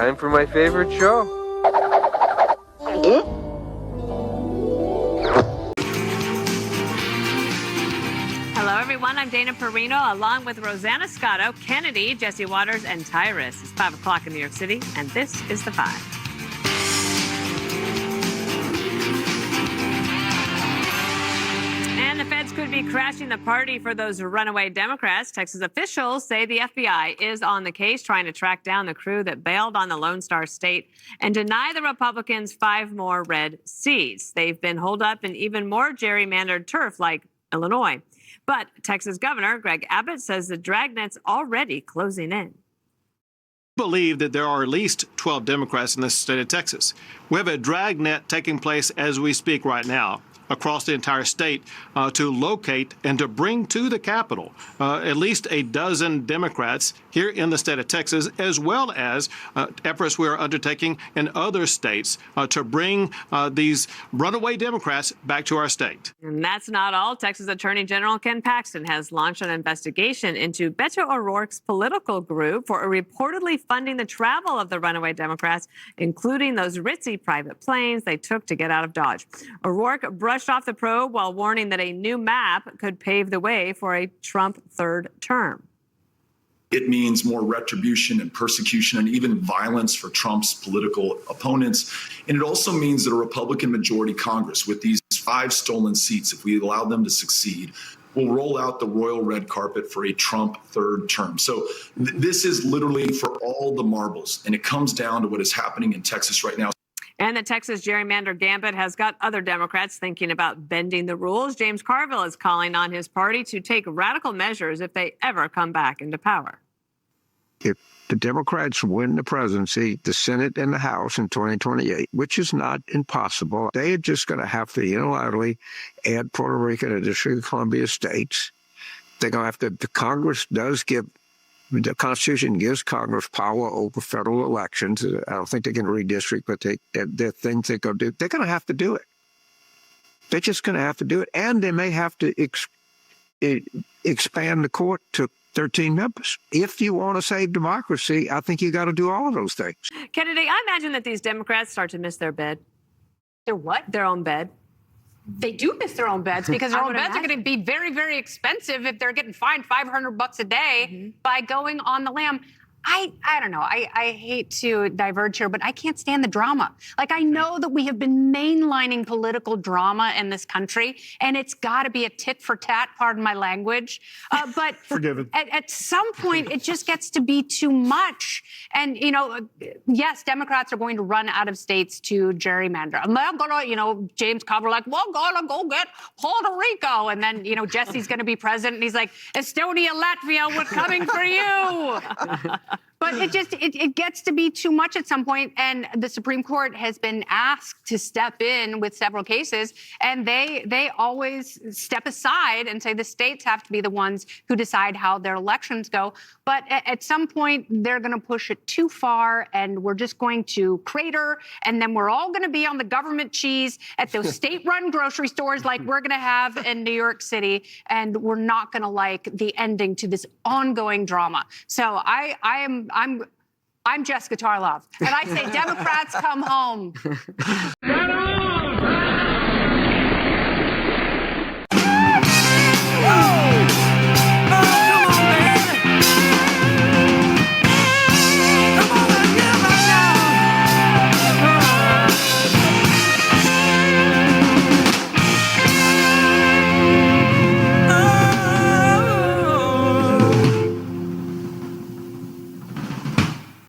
Time for my favorite show. Hello, everyone. I'm Dana Perino, along with Rosanna Scotto, Kennedy, Jesse Waters, and Tyrus. It's 5 o'clock in New York City, and this is The Five. And the feds could be crashing the party for those runaway Democrats. Texas officials say the FBI is on the case, trying to track down the crew that bailed on the Lone Star State and deny the Republicans 5 more red seats. They've been holed up in even more gerrymandered turf like Illinois. But Texas Governor Greg Abbott says the dragnet's already closing in. Believe that there are at least 12 Democrats in the state of Texas. We have a dragnet taking place as we speak right now across the entire state to locate and to bring to the Capitol at least a dozen Democrats here in the state of Texas, as well as efforts we are undertaking in other states to bring these runaway Democrats back to our state. And that's not all. Texas Attorney General Ken Paxton has launched an investigation into Beto O'Rourke's political group for reportedly funding the travel of the runaway Democrats, including those ritzy private planes they took to get out of Dodge. O'Rourke brushed off the probe while warning that a new map could pave the way for a Trump third term. It means more retribution and persecution and even violence for Trump's political opponents. And it also means that a Republican majority Congress with these 5 stolen seats, if we allow them to succeed, will roll out the royal red carpet for a Trump third term. So this is literally for all the marbles. And it comes down to what is happening in Texas right now. And the Texas gerrymander gambit has got other Democrats thinking about bending the rules. James Carville is calling on his party to take radical measures if they ever come back into power. If the Democrats win the presidency, the Senate, and the House in 2028, which is not impossible, they are just going to have to unilaterally add Puerto Rico to the District of Columbia states. They're going to have to, the Congress does give, the Constitution gives Congress power over federal elections. I don't think they can redistrict, but there are things they're going to do. They're going to have to do it. They're just going to have to do it. And they may have to expand the court to 13 members. If you want to save democracy, I think you got to do all of those things. Kennedy, I imagine that these Democrats start to miss their bed. Their what? Their own bed. They do miss their own beds because their own beds are going to be very, very expensive if they're getting fined $500 a day by going on the lam. I don't know. I hate to diverge here, but I can't stand the drama. Like, I know that we have been mainlining political drama in this country, and it's got to be a tit for tat, pardon my language. But Forgiven. At some point, it just gets to be too much. And, you know, yes, Democrats are going to run out of states to gerrymander. And they're going to, you know, James Cover like, we're going to go get Puerto Rico. And then, you know, Jesse's going to be president, and he's like, Estonia, Latvia, we're coming for you. But it gets to be too much at some point, and the Supreme Court has been asked to step in with several cases, and they always step aside and say the states have to be the ones who decide how their elections go. But at some point, they're going to push it too far, and we're just going to crater, and then we're all going to be on the government cheese at those state-run grocery stores like we're going to have in New York City, and we're not going to like the ending to this ongoing drama. So I'm Jessica Tarlov, and I say Democrats come home.